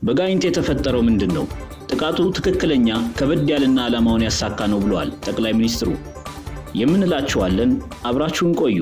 በጋይንት የተፈጠረው ምንድነው? ጥቃቱ ትክክለኛ ከበድ ያለና ዓላማውን ያሳካ ነው ብለዋል ጠቅላይ ሚኒስትሩ። የምንላችኋለን አብራችሁን ቆዩ።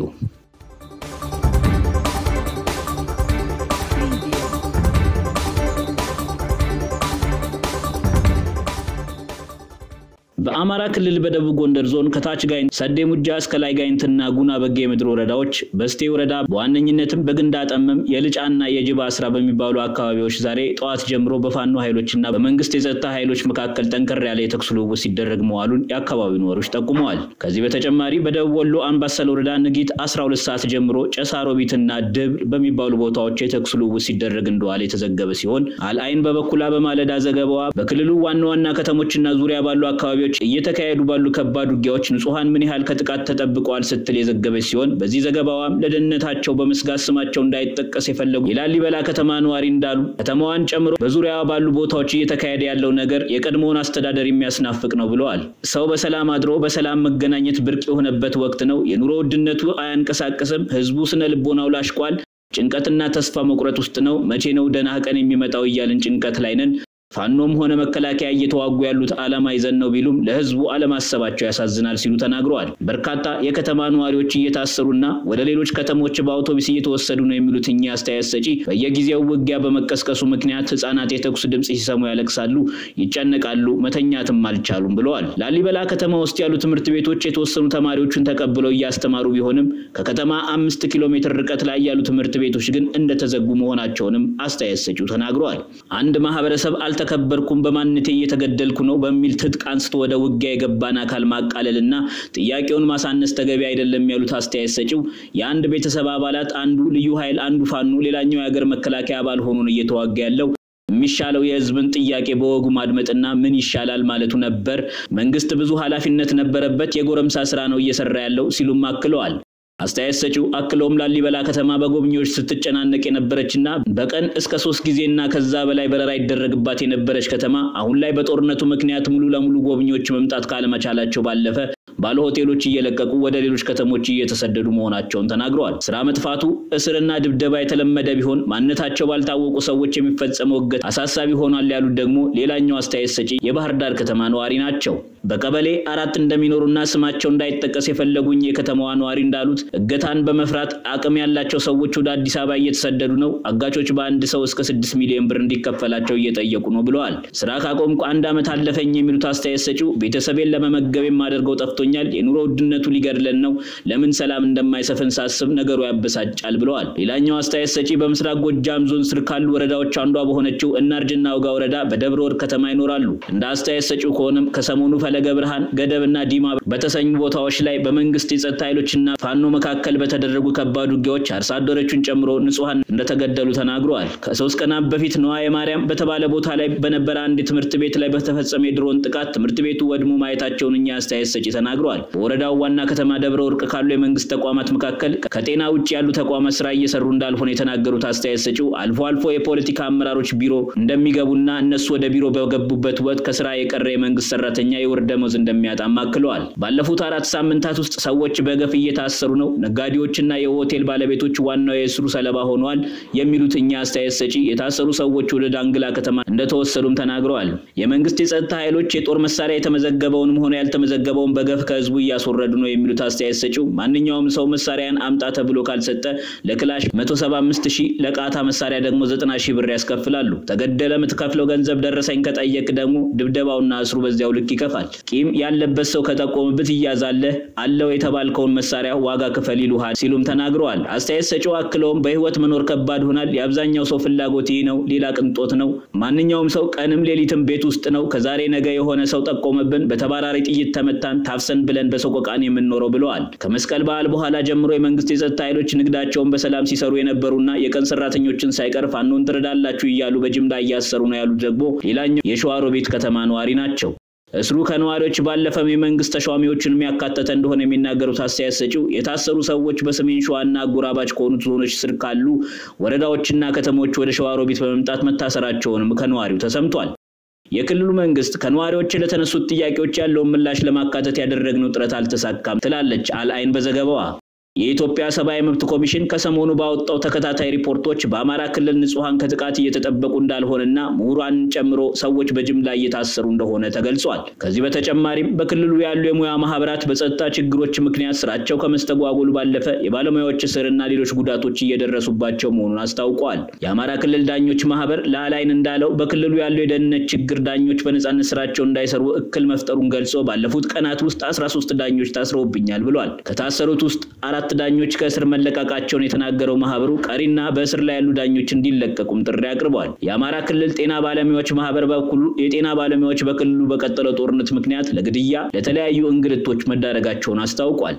በአማራ ክልል በደቡብ ጎንደር ዞን ከታች ጋይንት ሰዴ ሙጃ እስከ ላይ ጋይንትና ጉና በጌ ምድር ወረዳዎች በስቴ ወረዳ በዋነኝነትም በግንዳ ጠመም የልጫና የጅባ ስራ በሚባሉ አካባቢዎች ዛሬ ጠዋት ጀምሮ በፋኖ ኃይሎችና በመንግስት የጸጥታ ኃይሎች መካከል ጠንከር ያለ የተኩስ ልውውጥ ሲደረግ መዋሉን የአካባቢው ነዋሪዎች ጠቁመዋል። ከዚህ በተጨማሪ በደቡብ ወሎ አምባሰል ወረዳ ንጊት 12 ሰዓት ጀምሮ ጨሳሮቢትና ድብር በሚባሉ ቦታዎች የተኩስ ልውውጥ ሲደረግ እንደዋለ የተዘገበ ሲሆን አልአይን በበኩላ በማለዳ ዘገባዋ በክልሉ ዋና ከተሞችና ዙሪያ ባሉ አካባቢዎች እየተካሄዱ ባሉ ከባድ ውጊያዎች ንጹሃን ምን ያህል ከጥቃት ተጠብቀዋል ስትል የዘገበች ሲሆን በዚህ ዘገባዋም ለደህንነታቸው በመስጋት ስማቸው እንዳይጠቀስ የፈለጉ የላሊበላ ከተማ ነዋሪ እንዳሉ ከተማዋን ጨምሮ በዙሪያው ባሉ ቦታዎች እየተካሄደ ያለው ነገር የቀድሞውን አስተዳደር የሚያስናፍቅ ነው ብለዋል። ሰው በሰላም አድሮ በሰላም መገናኘት ብርቅ የሆነበት ወቅት ነው። የኑሮ ውድነቱ አያንቀሳቅስም። ህዝቡ ስነ ልቦናው ላሽቋል። ጭንቀትና ተስፋ መቁረጥ ውስጥ ነው። መቼ ነው ደህና ቀን የሚመጣው እያልን ጭንቀት ላይ ነን። ፋኖም ሆነ መከላከያ እየተዋጉ ያሉት ዓላማ ይዘን ነው ቢሉም ለህዝቡ አለማሰባቸው ያሳዝናል ሲሉ ተናግረዋል። በርካታ የከተማ ነዋሪዎች እየታሰሩና ወደ ሌሎች ከተሞች በአውቶቡስ እየተወሰዱ ነው የሚሉት እኛ አስተያየት ሰጪ በየጊዜው ውጊያ በመቀስቀሱ ምክንያት ህፃናት የተኩስ ድምጽ ሲሰሙ ያለቅሳሉ፣ ይጨነቃሉ፣ መተኛትም አልቻሉም ብለዋል። ላሊበላ ከተማ ውስጥ ያሉ ትምህርት ቤቶች የተወሰኑ ተማሪዎችን ተቀብለው እያስተማሩ ቢሆንም ከከተማ 5 ኪሎ ሜትር ርቀት ላይ ያሉ ትምህርት ቤቶች ግን እንደተዘጉ መሆናቸውንም አስተያየት ሰጪው ተናግረዋል። አንድ ማህበረሰብ ተከበርኩም በማንነቴ እየተገደልኩ ነው በሚል ትጥቅ አንስቶ ወደ ውጊያ የገባን አካል ማቃለልና ጥያቄውን ማሳነስ ተገቢ አይደለም ያሉት አስተያየት ሰጪው የአንድ ቤተሰብ አባላት አንዱ ልዩ ኃይል አንዱ ፋኖ ሌላኛው የሀገር መከላከያ አባል ሆኖ ነው እየተዋጋ ያለው። የሚሻለው የህዝብን ጥያቄ በወጉ ማድመጥና ምን ይሻላል ማለቱ ነበር። መንግስት ብዙ ኃላፊነት ነበረበት፣ የጎረምሳ ስራ ነው እየሰራ ያለው ሲሉም አክለዋል። አስተያየት ሰጪው አክለውም ላሊበላ ከተማ በጎብኚዎች ስትጨናነቅ የነበረችና በቀን እስከ 3 ጊዜና ከዛ በላይ በረራ ይደረግባት የነበረች ከተማ አሁን ላይ በጦርነቱ ምክንያት ሙሉ ለሙሉ ጎብኚዎች መምጣት ካለመቻላቸው ባለፈ ባለ ሆቴሎች እየለቀቁ ወደ ሌሎች ከተሞች እየተሰደዱ መሆናቸውን ተናግረዋል። ስራ መጥፋቱ እስርና ድብደባ የተለመደ ቢሆን ማንነታቸው ባልታወቁ ሰዎች የሚፈጸመው እገታ አሳሳቢ ሆኗል ያሉት ደግሞ ሌላኛው አስተያየት ሰጪ የባህር ዳር ከተማ ነዋሪ ናቸው። በቀበሌ 4 እንደሚኖሩና ስማቸው እንዳይጠቀስ የፈለጉኝ የከተማዋ ነዋሪ እንዳሉት እገታን በመፍራት አቅም ያላቸው ሰዎች ወደ አዲስ አበባ እየተሰደዱ ነው። አጋቾች በአንድ ሰው እስከ 6 ሚሊዮን ብር እንዲከፈላቸው እየጠየቁ ነው ብለዋል። ስራ ካቆምኩ 1 ዓመት አለፈኝ የሚሉት አስተያየት ሰጪው ቤተሰቤን ለመመገብ የማደርገው ጠፍቶኛል፣ የኑሮ ውድነቱ ሊገድለን ነው፣ ለምን ሰላም እንደማይሰፍን ሳስብ ነገሩ ያበሳጫል ብለዋል። ሌላኛው አስተያየት ሰጪ በምስራቅ ጎጃም ዞን ስር ካሉ ወረዳዎች አንዷ በሆነችው እናርጅና ውጋ ወረዳ በደብረ ወርቅ ከተማ ይኖራሉ። እንደ አስተያየት ሰጪው ከሆነም ከሰሞኑ ፈለገ ብርሃን ገደብና ዲማ በተሰኙ ቦታዎች ላይ በመንግስት የጸጥታ ኃይሎችና ፋኖ መካከል በተደረጉ ከባድ ውጊያዎች አርሶ አደሮችን ጨምሮ ንጹሃን እንደተገደሉ ተናግረዋል። ከ3 ቀናት በፊት ነዋየ ማርያም በተባለ ቦታ ላይ በነበረ አንድ ትምህርት ቤት ላይ በተፈጸመ የድሮን ጥቃት ትምህርት ቤቱ ወድሞ ማየታቸውን እኛ አስተያየት ሰጪ ተናግረዋል። በወረዳው ዋና ከተማ ደብረ ወርቅ ካሉ የመንግስት ተቋማት መካከል ከጤና ውጪ ያሉ ተቋማት ስራ እየሰሩ እንዳልሆነ የተናገሩት አስተያየት ሰጪው አልፎ አልፎ የፖለቲካ አመራሮች ቢሮ እንደሚገቡና እነሱ ወደ ቢሮ በገቡበት ወቅት ከስራ የቀረ የመንግስት ሰራተኛ የወር ደመወዝ እንደሚያጣም አክለዋል። ባለፉት 4 ሳምንታት ውስጥ ሰዎች በገፍ እየታሰሩ ነው፣ ነጋዴዎችና የሆቴል ባለቤቶች ዋናው የእስሩ ሰለባ ሆነዋል የሚሉት እኛ አስተያየት ሰጪ የታሰሩ ሰዎች ወደ ዳንግላ ከተማ እንደተወሰዱም ተናግረዋል። የመንግስት የጸጥታ ኃይሎች የጦር መሳሪያ የተመዘገበውንም ሆነ ያልተመዘገበውን በገፍ ከህዝቡ እያስወረዱ ነው የሚሉት አስተያየት ሰጪው ማንኛውም ሰው መሳሪያን አምጣ ተብሎ ካልሰጠ ለክላሽ 175,000 ለቃታ መሳሪያ ደግሞ 90,000 ብር ያስከፍላሉ። ተገደለ ምትከፍለው ገንዘብ ደረሰኝ ከጠየቅ ደግሞ ድብደባውና እስሩ በዚያው ልክ ይከፋል። ቂም ያለበት ሰው ከተቆመበት ይያዛል አለው የተባልከውን መሳሪያ ዋጋ ክፈል ይሉሃል ሲሉም ተናግረዋል። አስተያየት ሰጪው አክለውም በህይወት መኖር ከባድ ሆናል፣ የአብዛኛው ሰው ፍላጎት ነው፣ ሌላ ቅንጦት ነው። ማንኛውም ሰው ቀንም ሌሊትም ቤት ውስጥ ነው። ከዛሬ ነገ የሆነ ሰው ጠቆመብን፣ በተባራሪ ጥይት ተመታን፣ ታፍሰን ብለን በሰቆቃን የምንኖረው ብለዋል። ከመስቀል በዓል በኋላ ጀምሮ የመንግስት የጸጥታ ኃይሎች ንግዳቸውን በሰላም ሲሰሩ የነበሩና የቀን ሰራተኞችን ሳይቀር ፋኖን ትረዳላችሁ እያሉ በጅምላ እያሰሩ ነው ያሉት ደግሞ ሌላኛው የሸዋሮቢት ከተማ ነዋሪ ናቸው። እስሩ ከነዋሪዎች ባለፈም የመንግስት ተሿሚዎችን የሚያካተተ እንደሆነ የሚናገሩት አስተያየት ሰጪው የታሰሩ ሰዎች በሰሜን ሸዋና አጎራባች ከሆኑት ዞኖች ስር ካሉ ወረዳዎችና ከተሞች ወደ ሸዋሮቢት በመምጣት መታሰራቸውንም ከነዋሪው ተሰምቷል። የክልሉ መንግስት ከነዋሪዎች ለተነሱት ጥያቄዎች ያለውን ምላሽ ለማካተት ያደረግነው ጥረት አልተሳካም ትላለች አልአይን በዘገባዋ። የኢትዮጵያ ሰብአዊ መብት ኮሚሽን ከሰሞኑ ባወጣው ተከታታይ ሪፖርቶች በአማራ ክልል ንጹሃን ከጥቃት እየተጠበቁ እንዳልሆነና ምሁራን ጨምሮ ሰዎች በጅምላ እየታሰሩ እንደሆነ ተገልጿል። ከዚህ በተጨማሪም በክልሉ ያሉ የሙያ ማህበራት በጸጥታ ችግሮች ምክንያት ስራቸው ከመስተጓጎሉ ባለፈ የባለሙያዎች እስርና ሌሎች ጉዳቶች እየደረሱባቸው መሆኑን አስታውቀዋል። የአማራ ክልል ዳኞች ማህበር ለአላይን እንዳለው በክልሉ ያለው የደህንነት ችግር ዳኞች በነጻነት ስራቸው እንዳይሰሩ እክል መፍጠሩን ገልጾ ባለፉት ቀናት ውስጥ 13 ዳኞች ታስረውብኛል ብሏል። ከታሰሩት ውስጥ 4 ዳኞች ከእስር መለቀቃቸውን የተናገረው ማህበሩ ቀሪና በእስር ላይ ያሉ ዳኞች እንዲለቀቁም ጥሪ አቅርቧል። የአማራ ክልል ጤና ባለሙያዎች ማህበር በኩሉ የጤና ባለሙያዎች በክልሉ በቀጠለው ጦርነት ምክንያት ለግድያ ለተለያዩ እንግልቶች መዳረጋቸውን አስታውቋል።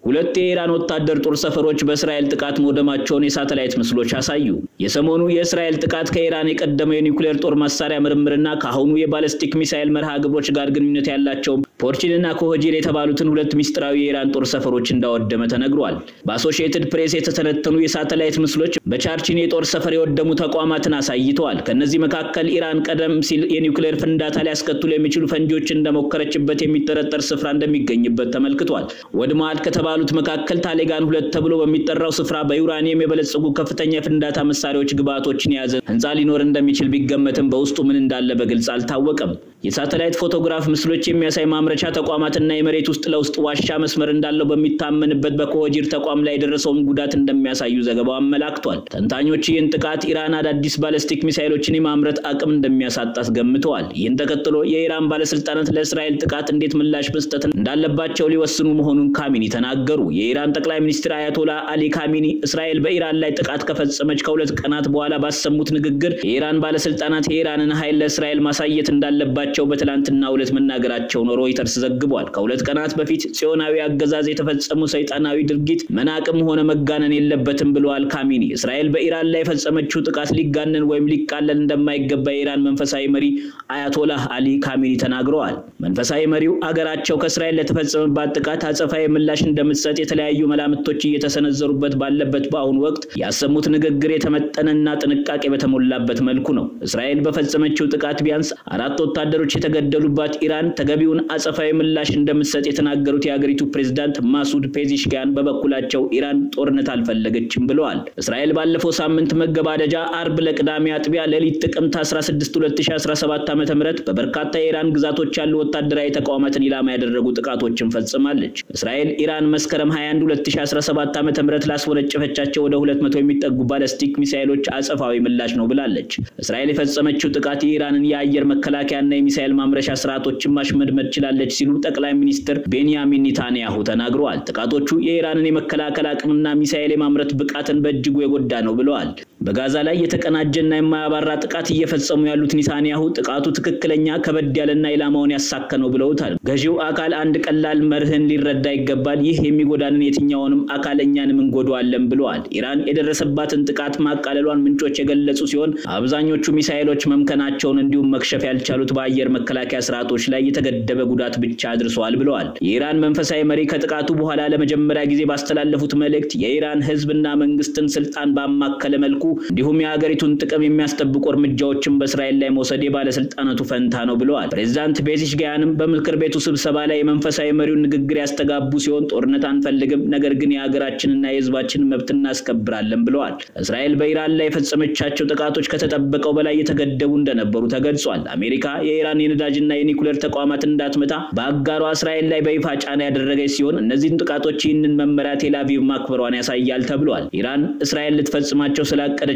ሁለት የኢራን ወታደር ጦር ሰፈሮች በእስራኤል ጥቃት መውደማቸውን የሳተላይት ምስሎች አሳዩ። የሰሞኑ የእስራኤል ጥቃት ከኢራን የቀደመው የኒውክሌር ጦር መሳሪያ ምርምርና ከአሁኑ የባሊስቲክ ሚሳኤል መርሃ ግብሮች ጋር ግንኙነት ያላቸው ፖርቺንና ኮሆጂን የተባሉትን ሁለት ሚስጥራዊ የኢራን ጦር ሰፈሮች እንዳወደመ ተነግሯል። በአሶሺየትድ ፕሬስ የተተነተኑ የሳተላይት ምስሎች በቻርቺን የጦር ሰፈር የወደሙ ተቋማትን አሳይተዋል። ከነዚህ መካከል ኢራን ቀደም ሲል የኒውክሌር ፍንዳታ ሊያስከትሉ የሚችሉ ፈንጂዎችን እንደሞከረችበት የሚጠረጠር ስፍራ እንደሚገኝበት ተመልክቷል። ወድመዋል ከተባሉት መካከል ታሌጋን 2 ተብሎ በሚጠራው ስፍራ በዩራኒየም የበለጸጉ ከፍተኛ ፍንዳታ መሳሪያዎች ግብአቶችን የያዘ ህንጻ ሊኖር እንደሚችል ቢገመትም በውስጡ ምን እንዳለ በግልጽ አልታወቀም። የሳተላይት ፎቶግራፍ ምስሎች የሚያሳይ ማምረቻ ተቋማትና የመሬት ውስጥ ለውስጥ ዋሻ መስመር እንዳለው በሚታመንበት በኮሆጂር ተቋም ላይ የደረሰውን ጉዳት እንደሚያሳዩ ዘገባው አመላክቷል። ተንታኞች ይህን ጥቃት ኢራን አዳዲስ ባሊስቲክ ሚሳኤሎችን የማምረት አቅም እንደሚያሳጣት ገምተዋል። ይህን ተከትሎ የኢራን ባለስልጣናት ለእስራኤል ጥቃት እንዴት ምላሽ መስጠት እንዳለባቸው ሊወስኑ መሆኑን ካሚኒ ተናገሩ። የኢራን ጠቅላይ ሚኒስትር አያቶላ አሊ ካሚኒ እስራኤል በኢራን ላይ ጥቃት ከፈጸመች ከ2 ቀናት በኋላ ባሰሙት ንግግር የኢራን ባለስልጣናት የኢራንን ኃይል ለእስራኤል ማሳየት እንዳለባቸው በትላንትናው ዕለት መናገራቸውን ሮይተርስ ዘግቧል። ከ2 ቀናት በፊት ጽዮናዊ አገዛዝ የተፈጸሙ ሰይጣናዊ ድርጊት መናቅም ሆነ መጋነን የለበትም ብለዋል ካሚኒ። እስራኤል በኢራን ላይ የፈጸመችው ጥቃት ሊጋነን ወይም ሊቃለል እንደማይገባ የኢራን መንፈሳዊ መሪ አያቶላህ አሊ ካሚኒ ተናግረዋል። መንፈሳዊ መሪው አገራቸው ከእስራኤል ለተፈጸመባት ጥቃት አጸፋዊ ምላሽ እንደምትሰጥ የተለያዩ መላምቶች እየተሰነዘሩበት ባለበት በአሁኑ ወቅት ያሰሙት ንግግር የተመጠነና ጥንቃቄ በተሞላበት መልኩ ነው። እስራኤል በፈጸመችው ጥቃት ቢያንስ 4 ወታደሮች የተገደሉባት ኢራን ተገቢውን አጸፋዊ ምላሽ እንደምትሰጥ የተናገሩት የሀገሪቱ ፕሬዝዳንት ማሱድ ፔዚሽኪያን በበኩላቸው ኢራን ጦርነት አልፈለገችም ብለዋል። እስራኤል ባለፈው ሳምንት መገባደጃ አርብ ለቅዳሜ አጥቢያ ሌሊት ጥቅምት 16 2017 ዓ.ም በበርካታ የኢራን ግዛቶች ያሉ ወታደራዊ ተቋማትን ኢላማ ያደረጉ ጥቃቶችን ፈጽማለች። እስራኤል ኢራን መስከረም 21 2017 ዓ.ም ላስወነጨፈቻቸው ወደ 200 የሚጠጉ ባሊስቲክ ሚሳኤሎች አጸፋዊ ምላሽ ነው ብላለች። እስራኤል የፈጸመችው ጥቃት የኢራንን የአየር መከላከያና የሚሳኤል ማምረቻ ስርዓቶችን ማሽመድመድ ችላለች ሲሉ ጠቅላይ ሚኒስትር ቤንያሚን ኔታንያሁ ተናግረዋል። ጥቃቶቹ የኢራንን የመከላከል አቅምና ሚሳኤል የማምረት ብቃትን በእጅጉ የጎዳ ነው ብለዋል። በጋዛ ላይ የተቀናጀና የማያባራ ጥቃት እየፈጸሙ ያሉት ኔታንያሁ ጥቃቱ ትክክለኛ ከበድ ያለና ኢላማውን ያሳከነው ብለውታል። ገዢው አካል አንድ ቀላል መርህን ሊረዳ ይገባል። ይህ የሚጎዳንን የትኛውንም አካለኛንም እንጎዳዋለን ብለዋል። ኢራን የደረሰባትን ጥቃት ማቃለሏን ምንጮች የገለጹ ሲሆን አብዛኞቹ ሚሳኤሎች መምከናቸውን እንዲሁም መክሸፍ ያልቻሉት በአየር መከላከያ ስርዓቶች ላይ የተገደበ ጉዳት ብቻ አድርሰዋል ብለዋል። የኢራን መንፈሳዊ መሪ ከጥቃቱ በኋላ ለመጀመሪያ ጊዜ ባስተላለፉት መልእክት የኢራን ህዝብና መንግስትን ስልጣን ባማከለ መልኩ እንዲሁም የሀገሪቱን ጥቅም የሚያስጠብቁ እርምጃዎችን በእስራኤል ላይ መውሰድ የባለስልጣናቱ ፈንታ ነው ብለዋል። ፕሬዝዳንት ፔዚሽኪያንም በምክር ቤቱ ስብሰባ ላይ የመንፈሳዊ መሪውን ንግግር ያስተጋቡ ሲሆን ጦርነት አንፈልግም፣ ነገር ግን የሀገራችንና የህዝባችንን መብት እናስከብራለን ብለዋል። እስራኤል በኢራን ላይ የፈጸመቻቸው ጥቃቶች ከተጠበቀው በላይ የተገደቡ እንደነበሩ ተገልጿል። አሜሪካ የኢራን የነዳጅና የኒውክሌር ተቋማት እንዳትመታ በአጋሯ እስራኤል ላይ በይፋ ጫና ያደረገች ሲሆን እነዚህን ጥቃቶች ይህንን መመሪያ ቴል አቪቭ ማክበሯን ያሳያል ተብሏል። ኢራን እስራኤል ልትፈጽማቸው ስላቀደቻቸው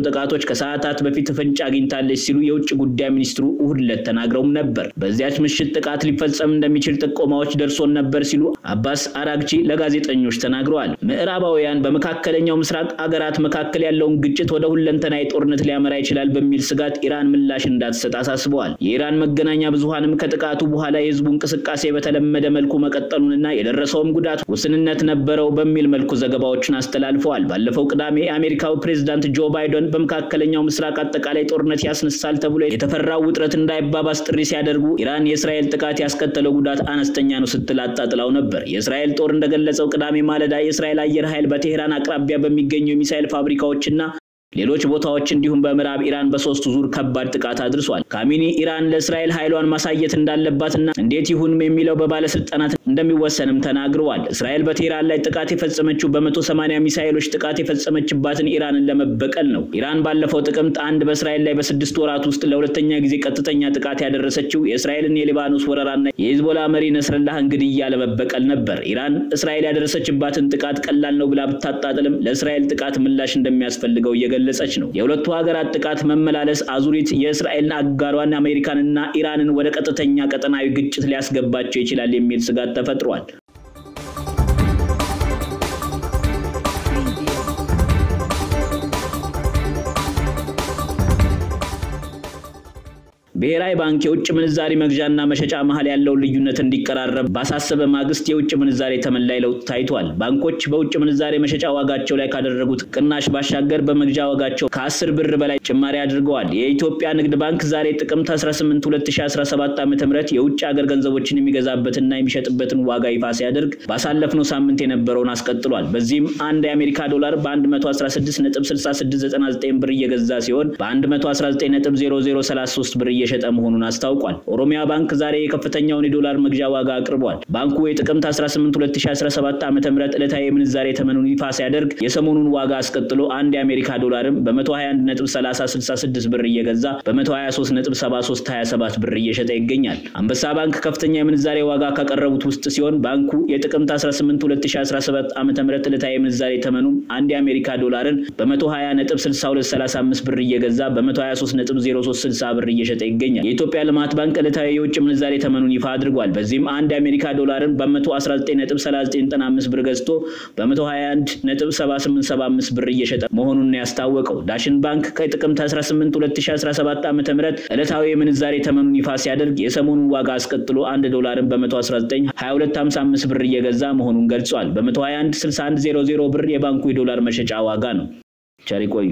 ጥቃቶች ከሰዓታት በፊት ፍንጭ አግኝታለች ሲሉ የውጭ ጉዳይ ሚኒስትሩ እሁድ ዕለት ተናግረውም ነበር። በዚያች ምሽት ጥቃት ሊፈጸም እንደሚችል ጥቆማዎች ደርሶን ነበር ሲሉ አባስ አራግቺ ለጋዜጠኞች ተናግረዋል። ምዕራባውያን በመካከለኛው ምስራቅ አገራት መካከል ያለውን ግጭት ወደ ሁለንተናዊ ጦርነት ሊያመራ ይችላል በሚል ስጋት ኢራን ምላሽ እንዳትሰጥ አሳስበዋል። የኢራን መገናኛ ብዙሃንም ከጥቃቱ በኋላ የህዝቡ እንቅስቃሴ በተለመደ መልኩ መቀጠሉንና የደረሰውም ጉዳት ውስንነት ነበረው በሚል መልኩ ዘገባዎችን አስተላልፈዋል። ባለፈው ቅዳሜ የአሜሪካው ፕሬዝዳንት ጆ ባይደን በመካከለኛው ምስራቅ አጠቃላይ ጦርነት ያስነሳል ተብሎ የተፈራው ውጥረት እንዳይባባስ ጥሪ ሲያደርጉ ኢራን የእስራኤል ጥቃት ያስከተለው ጉዳት አነስተኛ ነው ስትል አጣጥላው ነበር። የእስራኤል ጦር እንደገለጸው ቅዳሜ ማለዳ የእስራኤል አየር ኃይል በቴህራን አቅራቢያ በሚገኙ የሚሳኤል ፋብሪካዎችና ሌሎች ቦታዎች እንዲሁም በምዕራብ ኢራን በሶስት ዙር ከባድ ጥቃት አድርሷል። ካሚኒ ኢራን ለእስራኤል ኃይሏን ማሳየት እንዳለባትና እንዴት ይሁን የሚለው በባለስልጣናት እንደሚወሰንም ተናግረዋል። እስራኤል በቴህራን ላይ ጥቃት የፈጸመችው በ180 ሚሳኤሎች ጥቃት የፈጸመችባትን ኢራንን ለመበቀል ነው። ኢራን ባለፈው ጥቅምት 1 በእስራኤል ላይ በ6 ወራት ውስጥ ለሁለተኛ ጊዜ ቀጥተኛ ጥቃት ያደረሰችው የእስራኤልን የሊባኖስ ወረራና የሂዝቦላ መሪ ነስረላህን ግድያ ለመበቀል ነበር። ኢራን እስራኤል ያደረሰችባትን ጥቃት ቀላል ነው ብላ ብታጣጥልም ለእስራኤል ጥቃት ምላሽ እንደሚያስፈልገው ገለጸች ነው። የሁለቱ ሀገራት ጥቃት መመላለስ አዙሪት የእስራኤልን አጋሯን አሜሪካንና ኢራንን ወደ ቀጥተኛ ቀጠናዊ ግጭት ሊያስገባቸው ይችላል የሚል ስጋት ተፈጥሯል። ብሔራዊ ባንክ የውጭ ምንዛሪ መግዣና መሸጫ መሃል ያለው ልዩነት እንዲቀራረብ ባሳሰበ ማግስት የውጭ ምንዛሪ ተመላይ ለውጥ ታይቷል። ባንኮች በውጭ ምንዛሪ መሸጫ ዋጋቸው ላይ ካደረጉት ቅናሽ ባሻገር በመግዣ ዋጋቸው ከ10 ብር በላይ ጭማሪ አድርገዋል። የኢትዮጵያ ንግድ ባንክ ዛሬ ጥቅምት 18 2017 ዓ.ም የውጭ ሀገር ገንዘቦችን የሚገዛበትና የሚሸጥበትን ዋጋ ይፋ ሲያደርግ ባሳለፍነው ሳምንት የነበረውን አስቀጥሏል። በዚህም አንድ የአሜሪካ ዶላር በ116.6699 ብር እየገዛ ሲሆን በ119.0033 ብር እየሸጠ መሆኑን አስታውቋል። ኦሮሚያ ባንክ ዛሬ የከፍተኛውን የዶላር መግዣ ዋጋ አቅርቧል። ባንኩ የጥቅምት 18 2017 ዓ.ም ዕለታዊ የምንዛሬ ተመኑን ይፋ ሲያደርግ የሰሞኑን ዋጋ አስቀጥሎ አንድ የአሜሪካ ዶላርም በ121.3066 ብር እየገዛ በ123.7327 ብር እየሸጠ ይገኛል። አንበሳ ባንክ ከፍተኛ የምንዛሬ ዋጋ ካቀረቡት ውስጥ ሲሆን ባንኩ የጥቅምት 18 2017 ዓ.ም ዕለታዊ የምንዛሬ ተመኑን አንድ የአሜሪካ ዶላርን በ120.6235 ብር እየገዛ በ123.0360 ብር እየሸጠ ይገኛል። የኢትዮጵያ ልማት ባንክ ዕለታዊ የውጭ ምንዛሬ ተመኑን ይፋ አድርጓል። በዚህም አንድ የአሜሪካ ዶላርን በ119.3995 ብር ገዝቶ በ121.7875 ብር እየሸጠ መሆኑን ያስታወቀው። ዳሽን ባንክ ከጥቅምት 18 2017 ዓ.ም ዕለታዊ የምንዛሬ ተመኑን ይፋ ሲያደርግ የሰሞኑን ዋጋ አስቀጥሎ 1 ዶላርን በ119.2255 ብር እየገዛ መሆኑን ገልጿል። በ121.6100 ብር የባንኩ የዶላር መሸጫ ዋጋ ነው። ቸር ይቆዩ።